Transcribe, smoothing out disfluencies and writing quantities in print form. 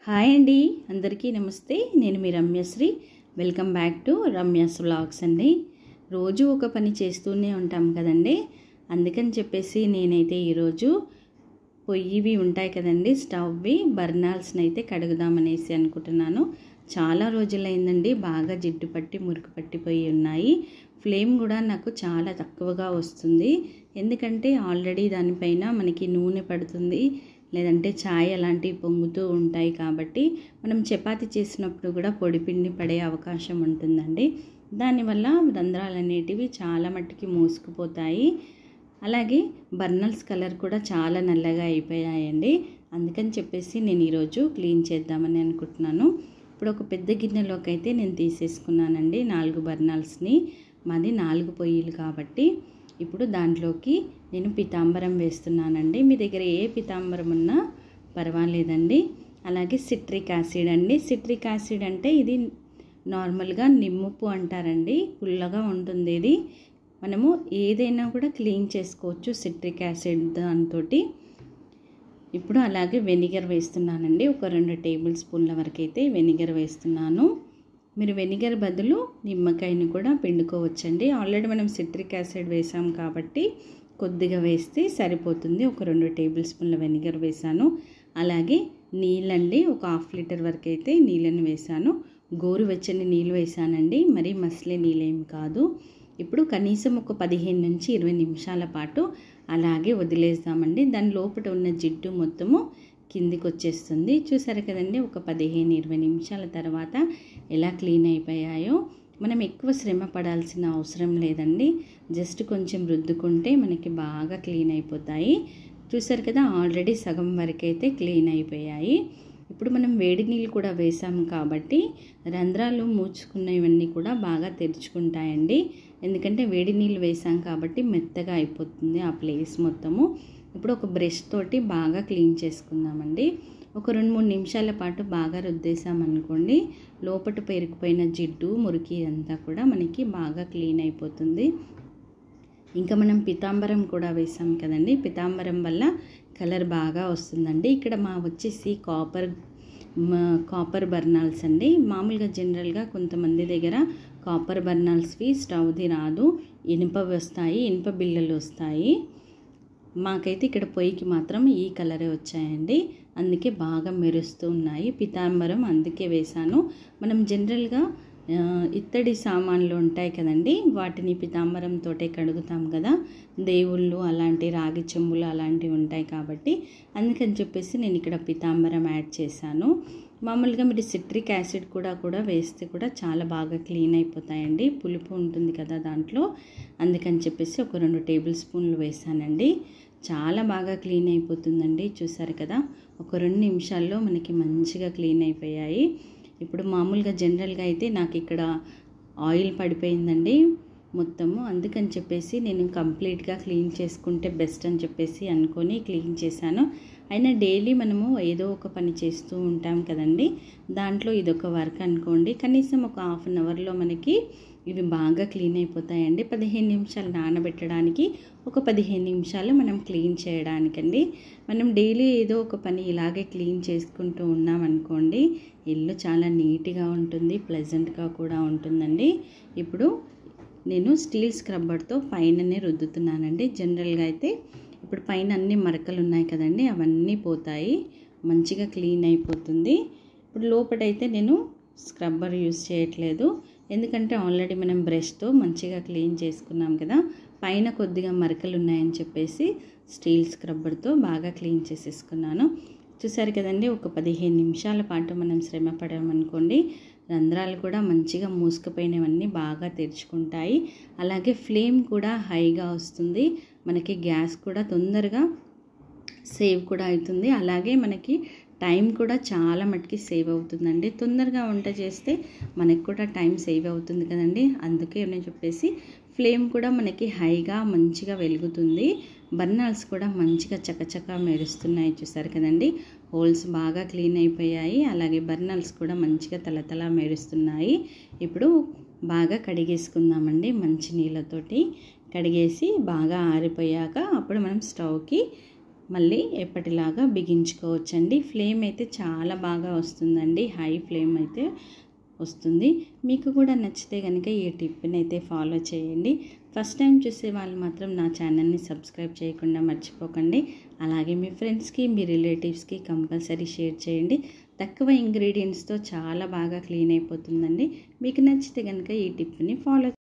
Hi అండి, అందరికీ నమస్తే. నేను మీ Ramyasri. Welcome back to Ramya's vlogs అండి. రోజు ఒక పని చేస్తూనే ఉంటాం కదండి. అందుకని చెప్పేసి నేనైతే ఈరోజు పొయ్యివి ఉంటాయి కదండి, స్టవ్వి బర్నాల్స్ని అయితే కడుగుదామనేసి అనుకుంటున్నాను. చాలా రోజులైందండి, బాగా జిడ్డు పట్టి మురికి పట్టిపోయి ఉన్నాయి. ఫ్లేమ్ కూడా నాకు చాలా తక్కువగా వస్తుంది, ఎందుకంటే ఆల్రెడీ దానిపైన మనకి నూనె పడుతుంది, లేదంటే ఛాయ్ అలాంటివి పొంగుతూ ఉంటాయి. కాబట్టి మనం చపాతీ చేసినప్పుడు కూడా పొడిపిండి పడే అవకాశం ఉంటుందండి. దానివల్ల రంధ్రాలు అనేటివి చాలా మట్టుకి మూసుకుపోతాయి. అలాగే బర్నల్స్ కలర్ కూడా చాలా నల్లగా అయిపోయాయండి. అందుకని చెప్పేసి నేను ఈరోజు క్లీన్ చేద్దామని అనుకుంటున్నాను. ఇప్పుడు ఒక పెద్ద గిన్నెలోకి అయితే నేను తీసేసుకున్నానండి 4 బర్నల్స్ని. మాది 4 పొయ్యిలు కాబట్టి ఇప్పుడు దాంట్లోకి నేను పితాంబరం వేస్తున్నానండి. మీ దగ్గర ఏ పితాంబరం ఉన్నా పర్వాలేదండి. అలాగే సిట్రిక్ యాసిడ్ అండి. సిట్రిక్ యాసిడ్ అంటే ఇది నార్మల్గా నిమ్మప్పు అంటారండి, పుల్లగా ఉంటుంది. ఇది మనము ఏదైనా కూడా క్లీన్ చేసుకోవచ్చు సిట్రిక్ యాసిడ్ దాంతో. ఇప్పుడు అలాగే వెనిగర్ వేస్తున్నానండి. ఒక 2 టేబుల్ స్పూన్ల వరకు అయితే వెనిగర్ వేస్తున్నాను. మీరు వెనిగర్ బదులు నిమ్మకాయని కూడా పిండుకోవచ్చండి. ఆల్రెడీ మనం సిట్రిక్ యాసిడ్ వేసాం కాబట్టి కొద్దిగా వేస్తే సరిపోతుంది. ఒక 2 టేబుల్ స్పూన్ల వెనిగర్ వేసాను. అలాగే నీళ్ళండి, ఒక 1/2 లీటర్ వరకు అయితే నీళ్ళని వేసాను. గోరువెచ్చని నీళ్ళు వేసానండి, మరీ మసలే నీళ్ళేమి కాదు. ఇప్పుడు కనీసం ఒక 15 నుంచి 20 నిమిషాల పాటు అలాగే వదిలేద్దామండి. దాని లోపల ఉన్న జిడ్డు మొత్తము కిందికి వచ్చేస్తుంది. చూసారు కదండి, ఒక 15-20 నిమిషాల తర్వాత ఎలా క్లీన్ అయిపోయాయో. మనం ఎక్కువ శ్రమ పడాల్సిన అవసరం లేదండి, జస్ట్ కొంచెం రుద్దుకుంటే మనకి బాగా క్లీన్ అయిపోతాయి. చూసారు కదా, ఆల్రెడీ సగం వరకు అయితే క్లీన్ అయిపోయాయి. ఇప్పుడు మనం వేడి నీళ్ళు కూడా వేసాం కాబట్టి రంధ్రాలు మూచుకున్నవన్నీ కూడా బాగా తెరుచుకుంటాయండి. ఎందుకంటే వేడి నీళ్ళు వేసాం కాబట్టి మెత్తగా అయిపోతుంది ఆ ప్లేస్ మొత్తము. ఇప్పుడు ఒక బ్రష్ తోటి బాగా క్లీన్ చేసుకుందామండి. ఒక 2-3 నిమిషాల పాటు బాగా రుద్దేశామనుకోండి, లోపట పేరుకుపోయిన జిడ్డు మురికి అంతా కూడా మనకి బాగా క్లీన్ అయిపోతుంది. ఇంకా మనం పితాంబరం కూడా వేసాం కదండి, పితాంబరం వల్ల కలర్ బాగా వస్తుందండి. ఇక్కడ వచ్చేసి కాపర్ బర్నాల్స్ అండి. మామూలుగా జనరల్గా కొంతమంది దగ్గర కాపర్ బర్నాల్స్వి స్టవ్ది రాదు, ఇనుపవి వస్తాయి, ఇనుప బిళ్ళలు వస్తాయి. మాకైతే ఇక్కడ పొయ్యికి మాత్రం ఈ కలరే వచ్చాయండి, అందుకే బాగా మెరుస్తూ ఉన్నాయి. పితాంబరం అందుకే వేశాను. మనం జనరల్గా ఇత్తడి సామాన్లు ఉంటాయి కదండి, వాటిని పితాంబరంతో కడుగుతాం కదా, దేవుళ్ళు అలాంటి రాగి చెంబులు అలాంటివి ఉంటాయి కాబట్టి అందుకని చెప్పేసి నేను ఇక్కడ పితాంబరం యాడ్ చేశాను. మామూలుగా మీరు సిట్రిక్ యాసిడ్ కూడా వేస్తే కూడా చాలా బాగా క్లీన్ అయిపోతాయండి, పులుపు ఉంటుంది కదా దాంట్లో. అందుకని చెప్పేసి ఒక 2 టేబుల్ స్పూన్లు వేసానండి. చాలా బాగా క్లీన్ అయిపోతుందండి. చూసారు కదా, ఒక 2 నిమిషాల్లో మనకి మంచిగా క్లీన్ అయిపోయాయి. ఇప్పుడు మామూలుగా జనరల్గా అయితే నాకు ఇక్కడ ఆయిల్ పడిపోయిందండి మొత్తము, అందుకని చెప్పేసి నేను కంప్లీట్గా క్లీన్ చేసుకుంటే బెస్ట్ అని చెప్పేసి అనుకొని క్లీన్ చేశాను. అయినా డైలీ మనము ఏదో ఒక పని చేస్తూ ఉంటాం కదండి, దాంట్లో ఇదొక వర్క్ అనుకోండి. కనీసం ఒక 1/2 అవర్లో మనకి ఇవి బాగా క్లీన్ అయిపోతాయండి. 15 నిమిషాలు నానబెట్టడానికి, ఒక 15 నిమిషాలు మనం క్లీన్ చేయడానికండి. మనం డైలీ ఏదో ఒక పని ఇలాగే క్లీన్ చేసుకుంటూ ఉన్నామనుకోండి, ఇల్లు చాలా నీట్గా ఉంటుంది, ప్లెజెంట్గా కూడా ఉంటుందండి. ఇప్పుడు నేను స్టీల్ స్క్రబ్బర్తో పైననే రుద్దుతున్నానండి. జనరల్గా అయితే ఇప్పుడు పైన అన్ని మరకలు ఉన్నాయి కదండి, అవన్నీ పోతాయి, మంచిగా క్లీన్ అయిపోతుంది. ఇప్పుడు లోపలైతే నేను స్క్రబ్బర్ యూజ్ చేయట్లేదు, ఎందుకంటే ఆల్రెడీ మనం బ్రష్తో మంచిగా క్లీన్ చేసుకున్నాం కదా. పైన కొద్దిగా మరకలు ఉన్నాయని చెప్పేసి స్టీల్ స్క్రబ్బర్తో బాగా క్లీన్ చేసేసుకున్నాను. చూసారు కదండి, ఒక 15 నిమిషాల పాటు మనం శ్రమ పడామనుకోండి, రంధ్రాలు కూడా మంచిగా మూసుకుపోయినవన్నీ బాగా తెరుచుకుంటాయి. అలాగే ఫ్లేమ్ కూడా హైగా వస్తుంది, మనకి గ్యాస్ కూడా తొందరగా సేవ్ కూడా అవుతుంది. అలాగే మనకి టైం కూడా చాలా మటుకి సేవ్ అవుతుందండి. తొందరగా వంట చేస్తే మనకు కూడా టైం సేవ్ అవుతుంది కదండి, అందుకే నేను చెప్పేసి ఫ్లేమ్ కూడా మనకి హైగా మంచిగా వెలుగుతుంది. బర్నాల్స్ కూడా మంచిగా చకచకా మెరుస్తున్నాయి. చూసారు కదండి, హోల్స్ బాగా క్లీన్ అయిపోయాయి. అలాగే బర్నాల్స్ కూడా మంచిగా తలతల మెరుస్తున్నాయి. ఇప్పుడు బాగా కడిగేసుకుందామండి, మంచి నీళ్ళతోటి కడిగేసి బాగా ఆరిపోయాక అప్పుడు మనం స్టవ్కి మళ్ళీ ఎప్పటిలాగా బిగించుకోవచ్చండి. ఫ్లేమ్ అయితే చాలా బాగా వస్తుందండి, హై ఫ్లేమ్ అయితే వస్తుంది. మీకు కూడా నచ్చితే కనుక ఈ టిప్ని అయితే ఫాలో చేయండి. ఫస్ట్ టైం చూసే వాళ్ళు మాత్రం నా ఛానల్ని సబ్స్క్రైబ్ చేయకుండా మర్చిపోకండి. అలాగే మీ ఫ్రెండ్స్కి, మీ రిలేటివ్స్కి కంపల్సరీ షేర్ చేయండి. తక్కువ ఇంగ్రీడియంట్స్తో చాలా బాగా క్లీన్ అయిపోతుందండి. మీకు నచ్చితే కనుక ఈ టిప్ని ఫాలో